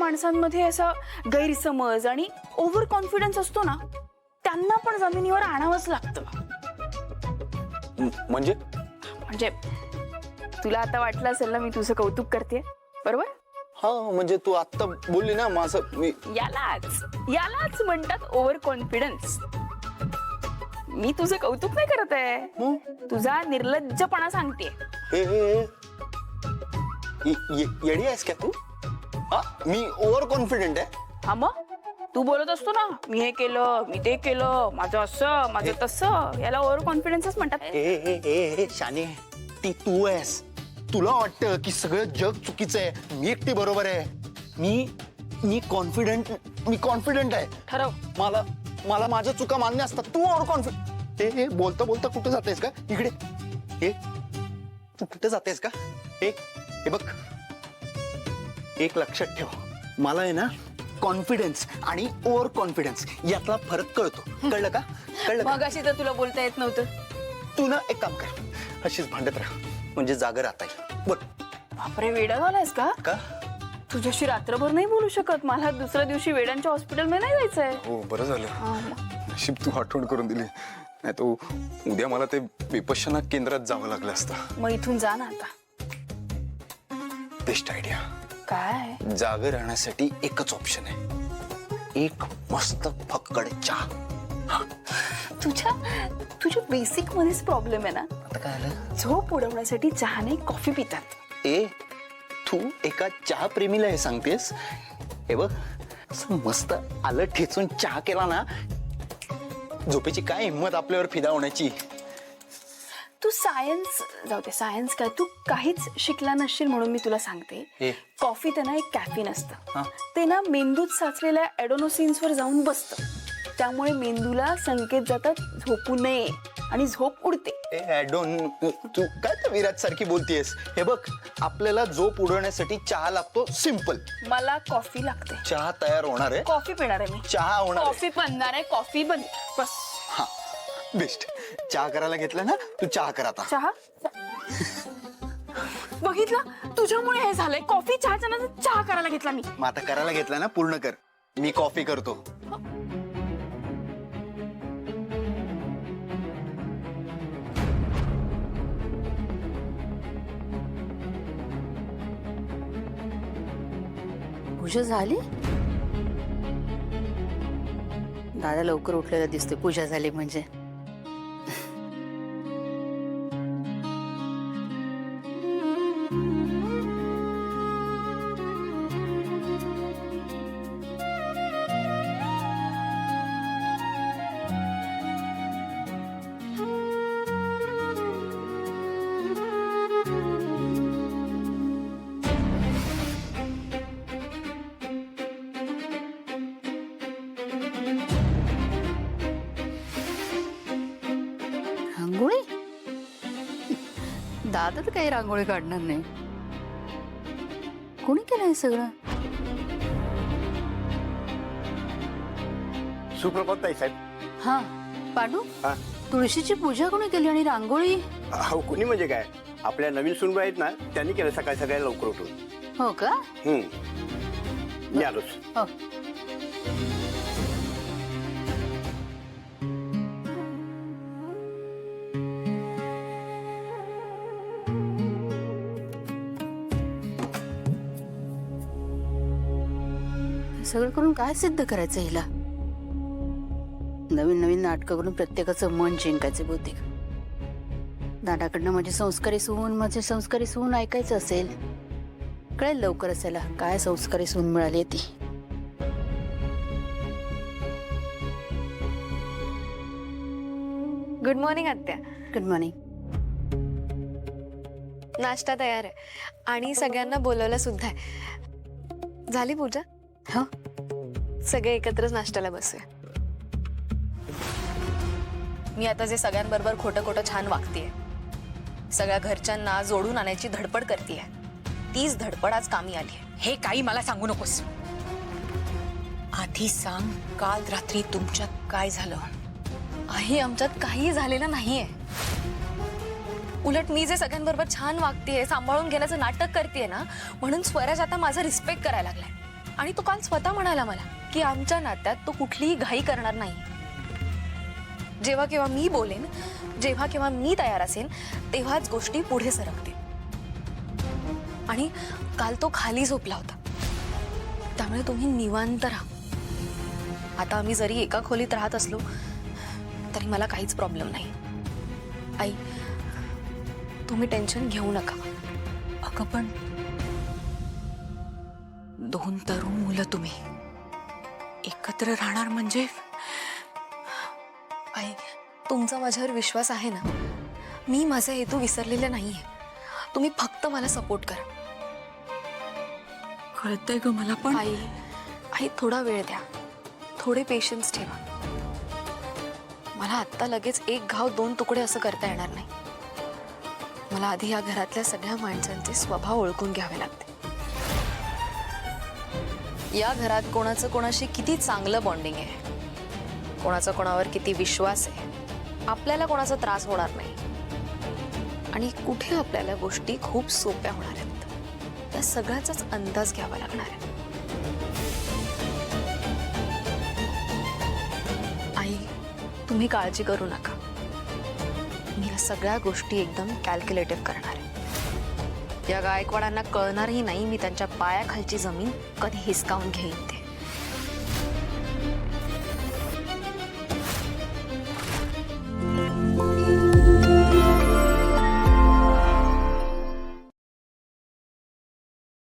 माणसांमध्ये असा गैरसमज आणि ओव्हर कॉन्फिडन्स असतो ना, त्यांना पण जमिनीवर आणावंच लागतं. म्हणजे तुला आता वाटलं असेल ना मी तुझं कौतुक करते, बरोबर? हा, म्हणजे तू आता बोलली ना माझं यालाच म्हणतात ओव्हर कॉन्फिडन्स. मी तुझं कौतुक नाही करत आहे, तुझा निर्लज्जपणा सांगते. येडी आहेस का तू? मी ओव्हर कॉन्फिडेंट आहे? हा, मग तू बोलत असतो ना, मी हे केलं, मी ते केलं, माझं असं, माझं तसं, याला ओव्हर कॉन्फिडन्सच म्हणतात. शाने, ती तू आहेस. तुला वाटतं की सगळं जग चुकीचं आहे, मी एकटी बरोबर आहे. मी कॉन्फिडंट आहे. ठरव. मला माझ्या चुका मान्य असतात. तू ओव्हर कॉन्फिडंट. हे बोलता बोलता कुठे जातेस का? इकडे तू कुठे जातेस का? हे बघ, एक लक्षात ठेव, मला आहे ना कॉन्फिडन्स आणि ओव्हर कॉन्फिडन्स यातला फरक कळतो. कळलं का? मग अशी तर तुला बोलता येत नव्हतं. तू ना एक काम कर, अशीच भांडत राहा, म्हणजे जागा राहता येईल. बोल. बापरे, वेडा झालायस का? तुझ्याशी रात्रभर नाही बोलू शकत. मला दुसऱ्या दिवशी वेडांच्या हॉस्पिटलमध्ये नाही जायचंय. हो, बरं झालं नशीब तू आठवण करून दिली, नाही तो उद्या मला ते विपश्यना केंद्रात जावं लागलं असतं. मग इथून जा ना आता. Best idea. काय? जागा राहण्यासाठी एकच ऑप्शन आहे, एक मस्त फक्कड चहा. तुझ्या बेसिक मध्येच प्रॉब्लेम आहे ना. आता काय आलं? झोप उडवण्यासाठी चहा नाही कॉफी पितात. तू एका चहा प्रेमीला हे सांगतेस? हे बघ, असं मस्त आलं ठेचून चहा केला ना, झोपेची काय हिंमत आपल्यावर फिदा होण्याची. तू सायन्स काय, तू काहीच शिकला नसशील म्हणून मी तुला सांगते. कॉफीत ना एक कॅफीन असतं, ते ना मेंदूत साचलेल्या ॲडेनोसिन्सवर जाऊन बसतं. त्यामुळे मेंदूला संकेत जातात झोपू नये आणि झोप उडते. तू काय तर विराट सारखी बोलतेस. हे बघ, आपल्याला झोप उडवण्यासाठी चहा लागतो, सिंपल. मला कॉफी लागते. चहा तयार होणार आहे. कॉफी पिणार आहे मी. चहा होणार. कॉफी बनणार आहे. कॉफी बन बस. हा, बेस्ट. चहा करायला घेतला ना, तू चहा कर आता. चहा बघितलं, तुझ्यामुळे हे झालंय. कॉफी चहाच्या ना चहा करायला घेतला मी. मग आता करायला घेतला ना, पूर्ण कर. मी कॉफी करतो. पूजा झाली? दादा लवकर उठलेला दिसतोय, पूजा झाली म्हणजे. रांगोळी? दादा तर काही रांगोळी काढणार नाही. कोणी केलं हे सगळं? सुप्रभात ताई साहेब. हा, पांडू, तुळशीची पूजा कोणी केली आणि रांगोळी? अहो, कुणी म्हणजे काय, आपल्या नवीन सुनबाई आहेत ना, त्यांनी केलं सकाळी सकाळी लवकर उठून. हो का? मी आलोच. हो. सगळं करून काय सिद्ध करायचं हिला? नवीन नवीन नाटकं करून प्रत्येकाचं मन जिंकायचे बहुतेक. दादाकडनं माझे संस्कारी सून ऐकायचं असेल, कळेल लवकर असेल काय संस्कारी सून मिळाली ती. गुड मॉर्निंग आत्या. Good morning. नाश्ता तयार आहे आणि सगळ्यांना बोलवलं सुद्धा आहे. झाली पूजा? हो, सगळे एकत्रच नाश्त्याला बसूया. मी आता जे सगळ्यांबरोबर खोटं खोटं छान वागतेय, सगळ्या घरच्यांना जोडून आणायची धडपड करतेय, तीच धडपड आज कामी आली. हे काही मला सांगू नकोस. आधी सांग, काल रात्री तुमच्यात काय झालं? आहे, आमच्यात काही झालेलं नाहीये. उलट मी जे सगळ्यांबरोबर छान वागतेय, सांभाळून घेण्याचं नाटक करतेय ना, म्हणून स्वराज आता माझा रिस्पेक्ट करायला लागलाय. आणि तो काल स्वतः म्हणाला मला की आमच्या नात्यात तो कुठलीही घाई करणार नाही. जेव्हा केव्हा मी बोलेन, जेव्हा केव्हा मी तयार असेल, तेव्हाच गोष्टी पुढे सरकतील. आणि काल तो खाली झोपला होता, त्यामुळे तुम्ही निवांत राहा. आता आम्ही जरी एका खोलीत राहत असलो तरी मला काहीच प्रॉब्लेम नाही. आई, तुम्ही टेन्शन घेऊ नका. अगं पण 2 तरुण मुलं तुम्ही एकत्र राहणार म्हणजे? आई, तुमचा माझ्यावर विश्वास आहे ना? मी माझा हेतू विसरलेला नाहीये. तुम्ही फक्त मला सपोर्ट करा. कळतंय ग मला, पण आई थोडा वेळ द्या, थोडे पेशन्स ठेवा. मला आत्ता लगेच एक घाव 2 तुकडे असं करता येणार नाही. मला आधी या घरातल्या सगळ्या माणसांचे स्वभाव ओळखून घ्यावे लागते. या घरात कोणाचं कोणाशी किती चांगलं बॉन्डिंग आहे, कोणाचा कोणावर किती विश्वास आहे, आपल्याला कोणाचा त्रास होणार नाही, आणि कुठे आपल्याला गोष्टी खूप सोप्या होणार आहेत, त्या सगळ्याचाच अंदाज घ्यावा लागणार आहे. आई, तुम्ही काळजी करू नका. मी या सगळ्या गोष्टी एकदम कॅल्क्युलेटिव्ह करणार आहे. या गायकवाडांना कळणारही नाही मी त्यांच्या पायाखालची जमीन कधी हिसकावून घेईन ते.